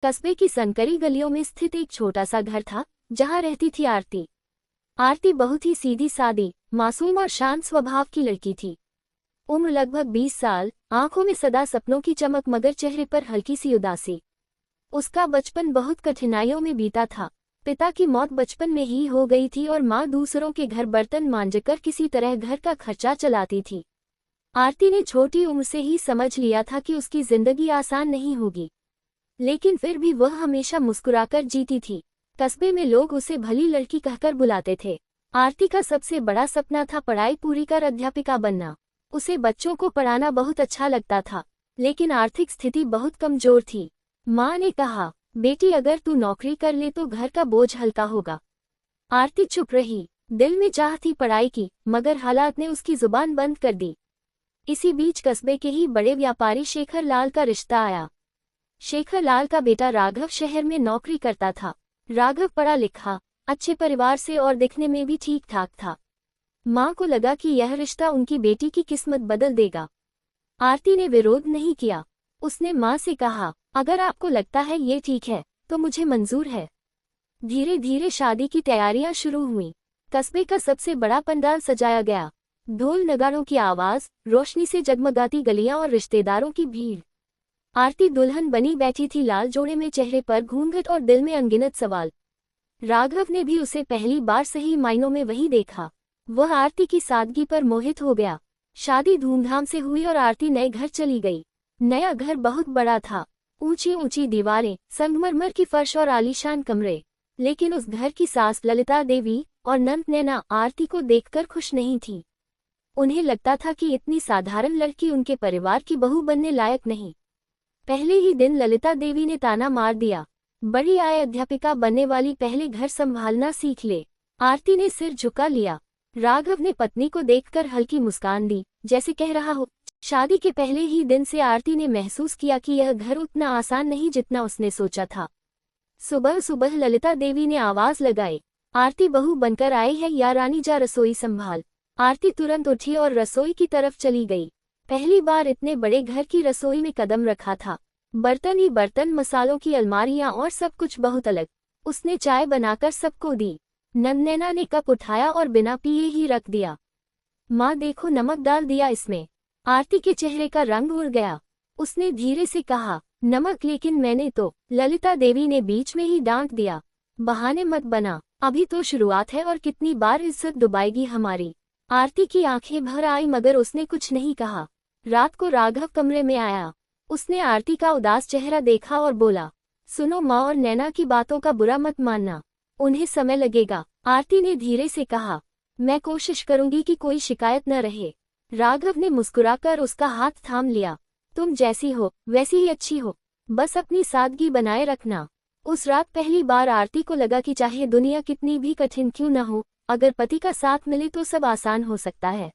कस्बे की संकरी गलियों में स्थित एक छोटा सा घर था जहां रहती थी आरती। आरती बहुत ही सीधी सादी, मासूम और शांत स्वभाव की लड़की थी। उम्र लगभग 20 साल, आंखों में सदा सपनों की चमक मगर चेहरे पर हल्की सी उदासी। उसका बचपन बहुत कठिनाइयों में बीता था। पिता की मौत बचपन में ही हो गई थी और माँ दूसरों के घर बर्तन मांजकर किसी तरह घर का खर्चा चलाती थी। आरती ने छोटी उम्र से ही समझ लिया था कि उसकी जिंदगी आसान नहीं होगी, लेकिन फिर भी वह हमेशा मुस्कुराकर जीती थी। कस्बे में लोग उसे भली लड़की कहकर बुलाते थे। आरती का सबसे बड़ा सपना था पढ़ाई पूरी कर अध्यापिका बनना। उसे बच्चों को पढ़ाना बहुत अच्छा लगता था, लेकिन आर्थिक स्थिति बहुत कमजोर थी। माँ ने कहा, बेटी अगर तू नौकरी कर ले तो घर का बोझ हल्का होगा। आरती चुप रही। दिल में चाह थी पढ़ाई की, मगर हालात ने उसकी जुबान बंद कर दी। इसी बीच कस्बे के ही बड़े व्यापारी शेखर लाल का रिश्ता आया। शेखर लाल का बेटा राघव शहर में नौकरी करता था। राघव पढ़ा लिखा, अच्छे परिवार से और दिखने में भी ठीक ठाक था। माँ को लगा कि यह रिश्ता उनकी बेटी की किस्मत बदल देगा। आरती ने विरोध नहीं किया। उसने माँ से कहा, अगर आपको लगता है ये ठीक है तो मुझे मंजूर है। धीरे धीरे शादी की तैयारियां शुरू हुई। कस्बे का सबसे बड़ा पंडाल सजाया गया। ढोल नगाड़ों की आवाज, रोशनी से जगमगाती गलियां और रिश्तेदारों की भीड़। आरती दुल्हन बनी बैठी थी, लाल जोड़े में, चेहरे पर घूंघट और दिल में अनगिनत सवाल। राघव ने भी उसे पहली बार सही मायनों में वही देखा। वह आरती की सादगी पर मोहित हो गया। शादी धूमधाम से हुई और आरती नए घर चली गई। नया घर बहुत बड़ा था, ऊंची ऊंची दीवारें, संगमरमर की फर्श और आलीशान कमरे। लेकिन उस घर की सास ललिता देवी और नंद नैना आरती को देखकर खुश नहीं थी। उन्हें लगता था कि इतनी साधारण लड़की उनके परिवार की बहू बनने लायक नहीं। पहले ही दिन ललिता देवी ने ताना मार दिया, बड़ी आय अध्यापिका बनने वाली, पहले घर संभालना सीख ले। आरती ने सिर झुका लिया। राघव ने पत्नी को देखकर हल्की मुस्कान दी, जैसे कह रहा हो। शादी के पहले ही दिन से आरती ने महसूस किया कि यह घर उतना आसान नहीं जितना उसने सोचा था। सुबह सुबह ललिता देवी ने आवाज लगाई, आरती बहू बनकर आई है या रानी, जा रसोई संभाल। आरती तुरंत उठी और रसोई की तरफ चली गई। पहली बार इतने बड़े घर की रसोई में कदम रखा था। बर्तन ही बर्तन, मसालों की अलमारियां और सब कुछ बहुत अलग। उसने चाय बनाकर सबको दी। नंदनैना ने कप उठाया और बिना पिए ही रख दिया। माँ देखो, नमक डाल दिया इसमें। आरती के चेहरे का रंग उड़ गया। उसने धीरे से कहा, नमक? लेकिन मैंने तो। ललिता देवी ने बीच में ही डांट दिया, बहाने मत बना, अभी तो शुरुआत है और कितनी बार इज्जत डुबाएगी हमारी। आरती की आंखें भर आई मगर उसने कुछ नहीं कहा। रात को राघव कमरे में आया। उसने आरती का उदास चेहरा देखा और बोला, सुनो, माँ और नैना की बातों का बुरा मत मानना, उन्हें समय लगेगा। आरती ने धीरे से कहा, मैं कोशिश करूंगी कि कोई शिकायत न रहे। राघव ने मुस्कुराकर उसका हाथ थाम लिया, तुम जैसी हो वैसी ही अच्छी हो, बस अपनी सादगी बनाए रखना। उस रात पहली बार आरती को लगा कि चाहे दुनिया कितनी भी कठिन क्यों न हो, अगर पति का साथ मिले तो सब आसान हो सकता है।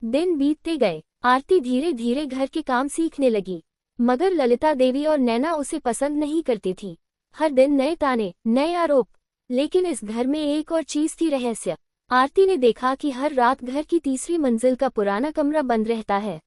दिन बीतते गए। आरती धीरे धीरे घर के काम सीखने लगी, मगर ललिता देवी और नैना उसे पसंद नहीं करती थी। हर दिन नए ताने, नए आरोप। लेकिन इस घर में एक और चीज थी, रहस्य। आरती ने देखा कि हर रात घर की तीसरी मंजिल का पुराना कमरा बंद रहता है।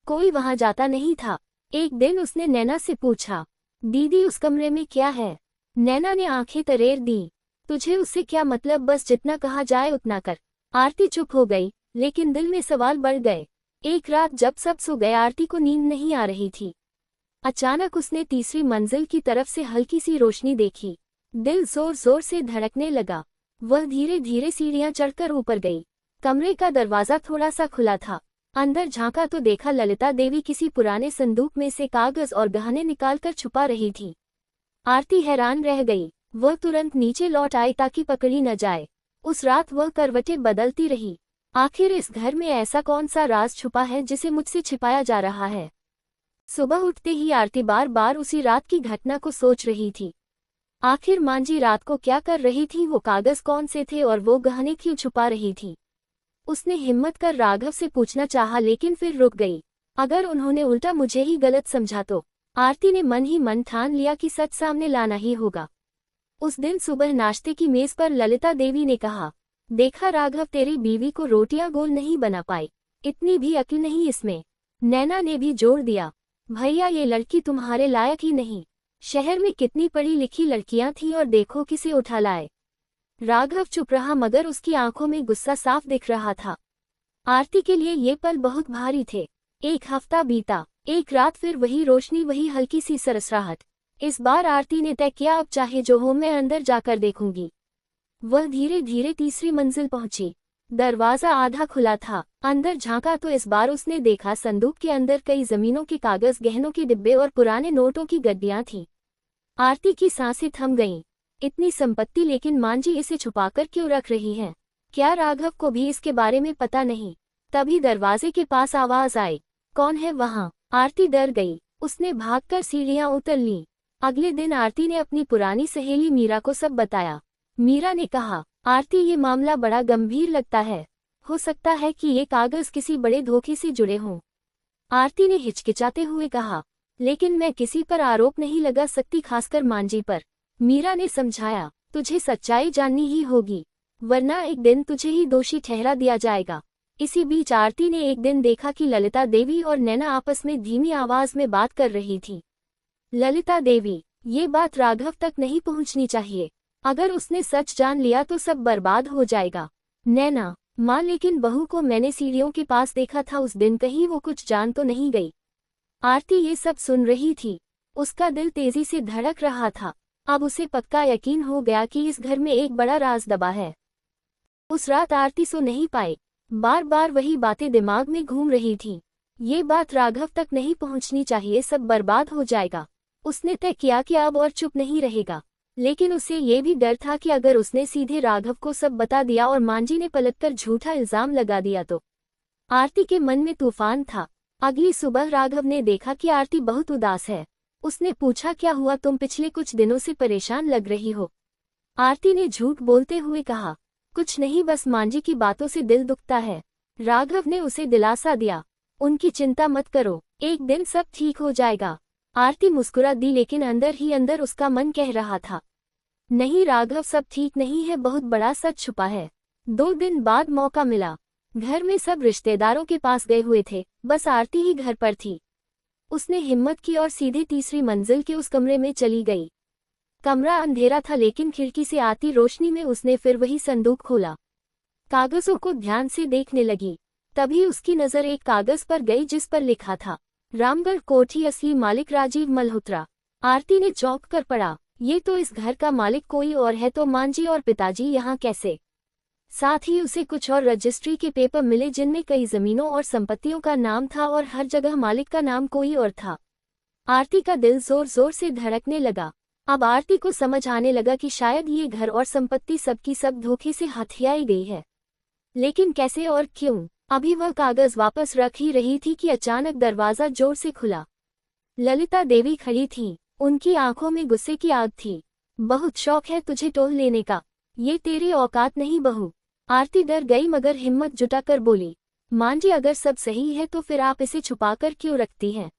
कोई वहां जाता नहीं था। एक दिन उसने नैना से पूछा, दीदी उस कमरे में क्या है? नैना ने आंखें तरेर दी, तुझे उससे क्या मतलब, बस जितना कहा जाए उतना कर। आरती चुप हो गई, लेकिन दिल में सवाल बढ़ गए। एक रात जब सब सो गए, आरती को नींद नहीं आ रही थी। अचानक उसने तीसरी मंजिल की तरफ से हल्की सी रोशनी देखी। दिल जोर जोर से धड़कने लगा। वह धीरे धीरे सीढ़ियां चढ़कर ऊपर गई। कमरे का दरवाजा थोड़ा सा खुला था। अंदर झांका तो देखा ललिता देवी किसी पुराने संदूक में से कागज और गहने निकालकर छुपा रही थी। आरती हैरान रह गई। वह तुरंत नीचे लौट आई ताकि पकड़ी न जाए। उस रात वह करवटें बदलती रही। आखिर इस घर में ऐसा कौन सा राज छुपा है जिसे मुझसे छिपाया जा रहा है? सुबह उठते ही आरती बार बार उसी रात की घटना को सोच रही थी। आखिर मांझी रात को क्या कर रही थी, वो कागज कौन से थे और वो गहने क्यों छुपा रही थी? उसने हिम्मत कर राघव से पूछना चाहा, लेकिन फिर रुक गई। अगर उन्होंने उल्टा मुझे ही गलत समझा तो? आरती ने मन ही मन ठान लिया कि सच सामने लाना ही होगा। उस दिन सुबह नाश्ते की मेज पर ललिता देवी ने कहा, देखा राघव, तेरी बीवी को रोटियां गोल नहीं बना पाई, इतनी भी अक्ल नहीं इसमें। नैना ने भी जोर दिया, भैया ये लड़की तुम्हारे लायक ही नहीं। शहर में कितनी पढ़ी लिखी लड़कियां थीं और देखो किसे उठा लाए। राघव चुप रहा मगर उसकी आंखों में गुस्सा साफ दिख रहा था। आरती के लिए ये पल बहुत भारी थे। एक हफ्ता बीता, एक रात फिर वही रोशनी, वही हल्की सी सरसराहट। इस बार आरती ने तय किया, अब चाहे जो हो मैं अंदर जाकर देखूंगी। वह धीरे धीरे तीसरी मंजिल पहुंची। दरवाजा आधा खुला था। अंदर झांका तो इस बार उसने देखा संदूक के अंदर कई जमीनों के कागज, गहनों के डिब्बे और पुराने नोटों की गड्डियां थीं। आरती की सांसें थम गईं। इतनी संपत्ति, लेकिन मांझी इसे छुपाकर क्यों रख रही है? क्या राघव को भी इसके बारे में पता नहीं? तभी दरवाजे के पास आवाज आई, कौन है वहां? आरती डर गई। उसने भागकर सीढ़ियां उतर लीं। अगले दिन आरती ने अपनी पुरानी सहेली मीरा को सब बताया। मीरा ने कहा, आरती ये मामला बड़ा गंभीर लगता है। हो सकता है कि ये कागज किसी बड़े धोखे से जुड़े हों। आरती ने हिचकिचाते हुए कहा, लेकिन मैं किसी पर आरोप नहीं लगा सकती, खासकर मांझी पर। मीरा ने समझाया, तुझे सच्चाई जाननी ही होगी, वरना एक दिन तुझे ही दोषी ठहरा दिया जाएगा। इसी बीच आरती ने एक दिन देखा कि ललिता देवी और नैना आपस में धीमी आवाज में बात कर रही थी। ललिता देवी, ये बात राघव तक नहीं पहुंचनी चाहिए। अगर उसने सच जान लिया तो सब बर्बाद हो जाएगा। नैना, माँ, लेकिन बहू को मैंने सीढ़ियों के पास देखा था उस दिन, कहीं वो कुछ जान तो नहीं गई? आरती ये सब सुन रही थी। उसका दिल तेजी से धड़क रहा था। अब उसे पक्का यकीन हो गया कि इस घर में एक बड़ा राज दबा है। उस रात आरती सो नहीं पाई। बार बार वही बातें दिमाग में घूम रही थीं। ये बात राघव तक नहीं पहुंचनी चाहिए, सब बर्बाद हो जाएगा। उसने तय किया कि अब और चुप नहीं रहेगा। लेकिन उसे ये भी डर था कि अगर उसने सीधे राघव को सब बता दिया और मांझी ने पलटकर झूठा इल्जाम लगा दिया तो। आरती के मन में तूफान था। अगली सुबह राघव ने देखा कि आरती बहुत उदास है। उसने पूछा, क्या हुआ, तुम पिछले कुछ दिनों से परेशान लग रही हो? आरती ने झूठ बोलते हुए कहा, कुछ नहीं, बस मांझी की बातों से दिल दुखता है। राघव ने उसे दिलासा दिया, उनकी चिंता मत करो, एक दिन सब ठीक हो जाएगा। आरती मुस्कुरा दी, लेकिन अंदर ही अंदर उसका मन कह रहा था, नहीं राघव, सब ठीक नहीं है, बहुत बड़ा सच छुपा है। 2 दिन बाद मौका मिला। घर में सब रिश्तेदारों के पास गए हुए थे, बस आरती ही घर पर थी। उसने हिम्मत की और सीधे तीसरी मंजिल के उस कमरे में चली गई। कमरा अंधेरा था, लेकिन खिड़की से आती रोशनी में उसने फिर वही संदूक खोला। कागजों को ध्यान से देखने लगी। तभी उसकी नजर एक कागज पर गई जिस पर लिखा था, रामगढ़ कोठी, असली मालिक राजीव मल्होत्रा। आरती ने चौंक कर पढ़ा, ये तो इस घर का मालिक कोई और है, तो मांझी और पिताजी यहाँ कैसे? साथ ही उसे कुछ और रजिस्ट्री के पेपर मिले जिनमें कई जमीनों और संपत्तियों का नाम था और हर जगह मालिक का नाम कोई और था। आरती का दिल जोर जोर से धड़कने लगा। अब आरती को समझ आने लगा कि शायद ये घर और संपत्ति सबकी सब धोखे से हथियाई गई है। लेकिन कैसे और क्यों? अभी वह कागज वापस रख ही रही थी कि अचानक दरवाजा जोर से खुला। ललिता देवी खड़ी थीं। उनकी आंखों में गुस्से की आग थी। बहुत शौक है तुझे टोल लेने का, ये तेरी औकात नहीं बहू। आरती डर गई मगर हिम्मत जुटाकर बोली, मांझी, अगर सब सही है तो फिर आप इसे छुपाकर क्यों रखती हैं?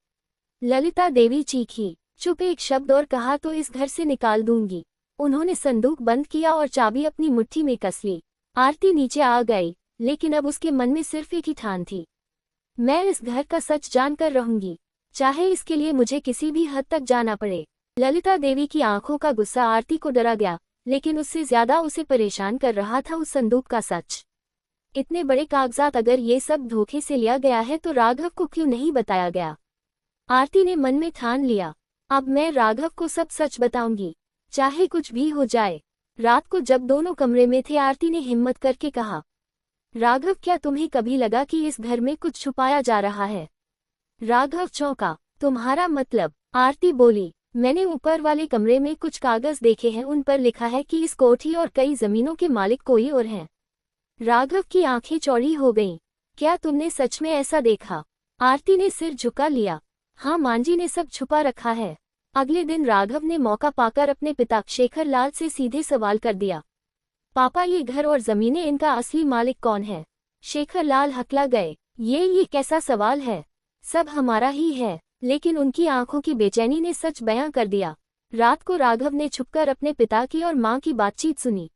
ललिता देवी चीखी, चुप एक शब्द और कहा तो इस घर से निकाल दूंगी। उन्होंने संदूक बंद किया और चाबी अपनी मुट्ठी में कस ली। आरती नीचे आ गई, लेकिन अब उसके मन में सिर्फ एक ही ठान थी, मैं इस घर का सच जानकर रहूंगी, चाहे इसके लिए मुझे किसी भी हद तक जाना पड़े। ललिता देवी की आंखों का गुस्सा आरती को डरा गया, लेकिन उससे ज्यादा उसे परेशान कर रहा था उस संदूक का सच। इतने बड़े कागजात, अगर ये सब धोखे से लिया गया है तो राघव को क्यों नहीं बताया गया? आरती ने मन में ठान लिया, अब मैं राघव को सब सच बताऊंगी, चाहे कुछ भी हो जाए। रात को जब दोनों कमरे में थे, आरती ने हिम्मत करके कहा, राघव, क्या तुम्हें कभी लगा कि इस घर में कुछ छुपाया जा रहा है? राघव चौंका, तुम्हारा मतलब? आरती बोली, मैंने ऊपर वाले कमरे में कुछ कागज देखे हैं, उन पर लिखा है कि इस कोठी और कई जमीनों के मालिक कोई और हैं। राघव की आंखें चौड़ी हो गईं। क्या तुमने सच में ऐसा देखा? आरती ने सिर झुका लिया, हाँ, मांझी ने सब छुपा रखा है। अगले दिन राघव ने मौका पाकर अपने पिता शेखर लाल से सीधे सवाल कर दिया, पापा, ये घर और जमीनें, इनका असली मालिक कौन है? शेखर लाल हकला गए, ये कैसा सवाल है, सब हमारा ही है। लेकिन उनकी आंखों की बेचैनी ने सच बयां कर दिया। रात को राघव ने छुपकर अपने पिता की और मां की बातचीत सुनी।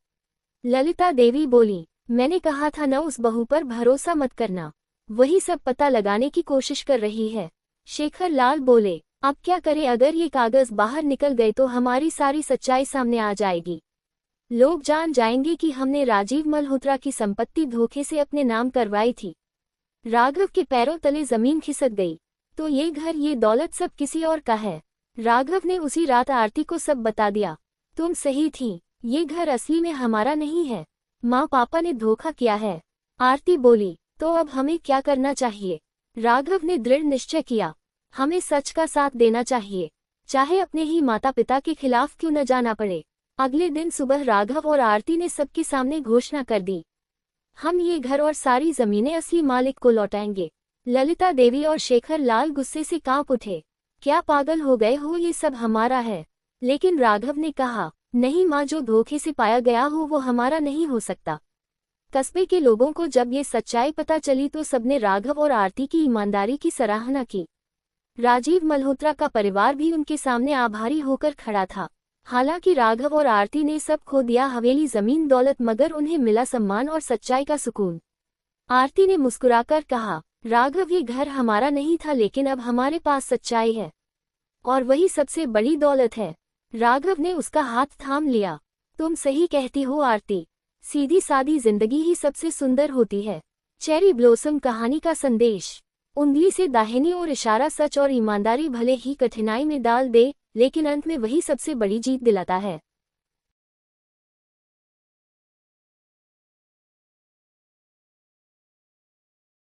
ललिता देवी बोली, मैंने कहा था न, उस बहू पर भरोसा मत करना, वही सब पता लगाने की कोशिश कर रही है। शेखर लाल बोले, अब क्या करें, अगर ये कागज बाहर निकल गए तो हमारी सारी सच्चाई सामने आ जाएगी। लोग जान जाएंगे कि हमने राजीव मल्होत्रा की संपत्ति धोखे से अपने नाम करवाई थी। राघव के पैरों तले जमीन खिसक गई। तो ये घर, ये दौलत सब किसी और का है। राघव ने उसी रात आरती को सब बता दिया। तुम सही थी, ये घर असली में हमारा नहीं है। माँ पापा ने धोखा किया है। आरती बोली, तो अब हमें क्या करना चाहिए? राघव ने दृढ़ निश्चय किया, हमें सच का साथ देना चाहिए, चाहे अपने ही माता पिता के खिलाफ क्यों न जाना पड़े। अगले दिन सुबह राघव और आरती ने सबके सामने घोषणा कर दी, हम ये घर और सारी जमीनें असली मालिक को लौटाएंगे। ललिता देवी और शेखर लाल गुस्से से कांप उठे। क्या पागल हो गए हो, ये सब हमारा है। लेकिन राघव ने कहा, नहीं माँ, जो धोखे से पाया गया हो वो हमारा नहीं हो सकता। कस्बे के लोगों को जब ये सच्चाई पता चली तो सबने राघव और आरती की ईमानदारी की सराहना की। राजीव मल्होत्रा का परिवार भी उनके सामने आभारी होकर खड़ा था। हालांकि राघव और आरती ने सब खो दिया, हवेली, जमीन, दौलत, मगर उन्हें मिला सम्मान और सच्चाई का सुकून। आरती ने मुस्कुराकर कहा, राघव, ये घर हमारा नहीं था, लेकिन अब हमारे पास सच्चाई है और वही सबसे बड़ी दौलत है। राघव ने उसका हाथ थाम लिया। तुम सही कहती हो आरती, सीधी सादी जिंदगी ही सबसे सुंदर होती है। चेरी ब्लॉसम कहानी का संदेश। उंगली से दाहिनी ओर इशारा, सच और ईमानदारी भले ही कठिनाई में डाल दे, लेकिन अंत में वही सबसे बड़ी जीत दिलाता है।